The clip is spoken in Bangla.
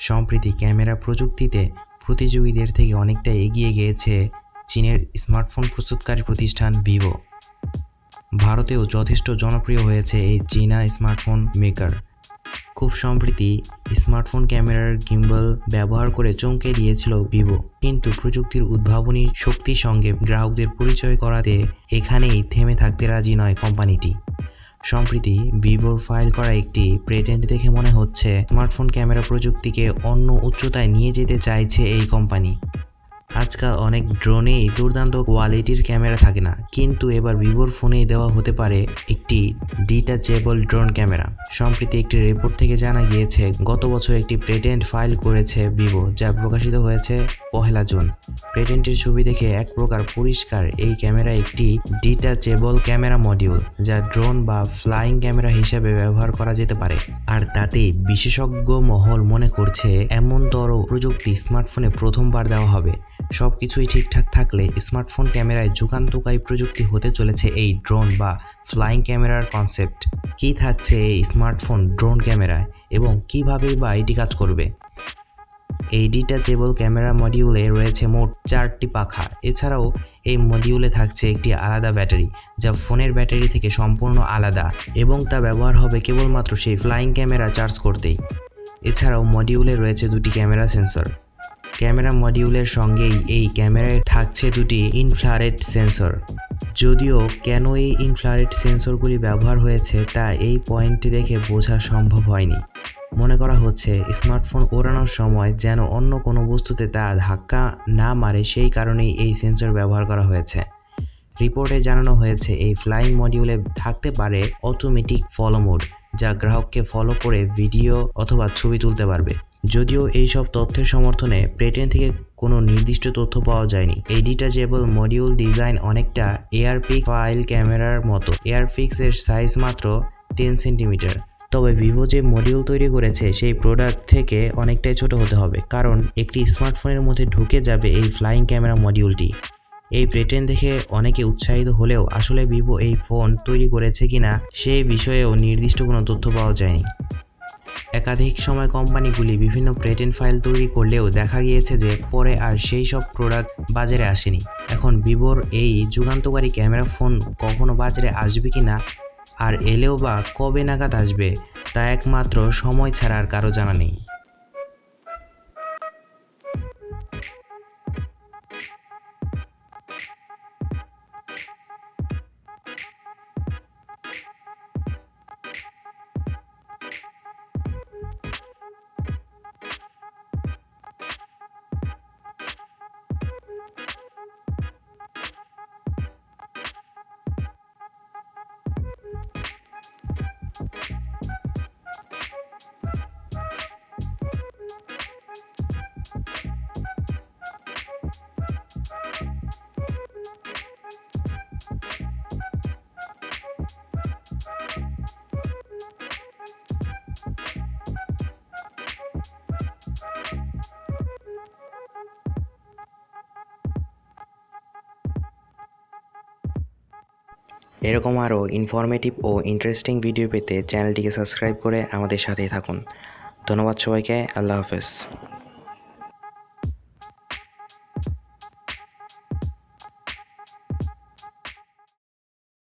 সম্প্রতি ক্যামেরা প্রযুক্তিতে প্রতিযোগীদের থেকে অনেকটা এগিয়ে গিয়েছে চীনের স্মার্টফোন প্রস্তুতকারী প্রতিষ্ঠান ভিভো। ভারতেও যথেষ্ট জনপ্রিয় হয়েছে এই চীনা স্মার্টফোন মেকার। খুব সম্প্রতি স্মার্টফোন ক্যামেরার গিম্বল ব্যবহার করে চমকে দিয়েছিল ভিভো, কিন্তু প্রযুক্তির উদ্ভাবনী শক্তির সঙ্গে গ্রাহকদের পরিচয় করাতে এখানেই থেমে থাকতে রাজি নয় কোম্পানিটি। সম্প্রতি ভিভোর ফাইল করা একটি পেটেন্ট দেখে মনে হচ্ছে স্মার্টফোন ক্যামেরা প্রযুক্তিকে অন্য উচ্চতায় নিয়ে যেতে চাইছে এই কোম্পানি। আজকাল অনেক ড্রোনেই দুর্দান্ত কোয়ালিটির ক্যামেরা থাকে না, কিন্তু এবার ভিভোর ফোনেই দেওয়া হতে পারে একটি ডিটাচেবল ড্রোন ক্যামেরা। সম্প্রতি একটি রিপোর্ট থেকে জানা গিয়েছে গত বছর একটি পেটেন্ট ফাইল করেছে ভিভো, যা প্রকাশিত হয়েছে 1 জুন। পেটেন্টের ছবি দেখে এক প্রকার পরিষ্কার এই ক্যামেরা একটি ডিটাচেবল ক্যামেরা মডিউল, যা ড্রোন বা ফ্লাইং ক্যামেরা হিসেবে ব্যবহার করা যেতে পারে। আর তাতেই বিশেষজ্ঞ মহল মনে করছে এমনতর প্রযুক্তি স্মার্টফোনে প্রথমবার দেওয়া হবে। সবকিছুই ঠিকঠাক থাকলে স্মার্টফোন ক্যামেরায় যুগান্তকারী প্রযুক্তি হতে চলেছে এই ড্রোন বা ফ্লাইং ক্যামেরার কনসেপ্ট। কি থাকছে এই স্মার্টফোন ড্রোন ক্যামেরায় এবং কিভাবেই বা এটি কাজ করবে? এই ডিটাচেবল ক্যামেরা মডিউলে রয়েছে মোট 4টি পাখা। এছাড়াও এই মডিউলে থাকছে একটি আলাদা ব্যাটারি, যা ফোনের ব্যাটারি থেকে সম্পূর্ণ আলাদা, এবং তা ব্যবহার হবে কেবলমাত্র সেই ফ্লাইং ক্যামেরা চার্জ করতেই। এছাড়াও মডিউলে রয়েছে 2টি ক্যামেরা সেন্সর। ক্যামেরা মডিউলের সঙ্গেই এই ক্যামেরায় থাকছে 2টি ইনফ্রারেড সেন্সর। যদিও কেন এই ইনফ্রারেড সেন্সরগুলি ব্যবহার হয়েছে তা এই পয়েন্টটি দেখে বোঝা সম্ভব হয়নি। মনে করা হচ্ছে স্মার্টফোন ওড়ানোর সময় যেন অন্য কোনো বস্তুতে তা ধাক্কা না মারে, সেই কারণেই এই সেন্সর ব্যবহার করা হয়েছে। রিপোর্টে জানানো হয়েছে এই ফ্লাইং মডিউলে থাকতে পারে অটোমেটিক ফলো মোড, যা গ্রাহককে ফলো করে ভিডিও অথবা ছবি তুলতে পারবে। যদিও এইসব তথ্যের সমর্থনে পেটেন্ট থেকে কোনো নির্দিষ্ট তথ্য পাওয়া যায়নি। এই ডিটাচেবল মডিউল ডিজাইন অনেকটা এয়ারপিক্স ফাইল ক্যামেরার মতো। এয়ারপিক্সের সাইজ মাত্র 10 সেন্টিমিটার। তবে ভিভো যে মডিউল তৈরি করেছে সেই প্রোডাক্ট থেকে অনেকটাই ছোট হতে হবে, কারণ একটি স্মার্টফোনের মধ্যে ঢুকে যাবে এই ফ্লাইং ক্যামেরা মডিউলটি। এই পেটেন্ট দেখে অনেকে উৎসাহিত হলেও আসলে ভিভো এই ফোন তৈরি করেছে কিনা সেই বিষয়েও নির্দিষ্ট কোনো তথ্য পাওয়া যায়নি। একাধিক সময় কোম্পানিগুলি বিভিন্ন পেটেন্ট ফাইল তৈরি করলেও দেখা গিয়েছে যে পরে আর সেই সব প্রোডাক্ট বাজারে আসেনি। এখন ভিভোর এই যুগান্তকারী ক্যামেরা ফোন কখনো বাজারে আসবে কিনা, আর এলেও বা কবে নাগাদ আসবে, তা একমাত্র সময় ছাড়া আর কারো জানা নেই। এরকম আরও ইনফরমেটিভ ও ইন্টারেস্টিং ভিডিও পেতে চ্যানেলটিকে সাবস্ক্রাইব করে আমাদের সাথেই থাকুন। ধন্যবাদ সবাইকে। আল্লাহ হাফেজ।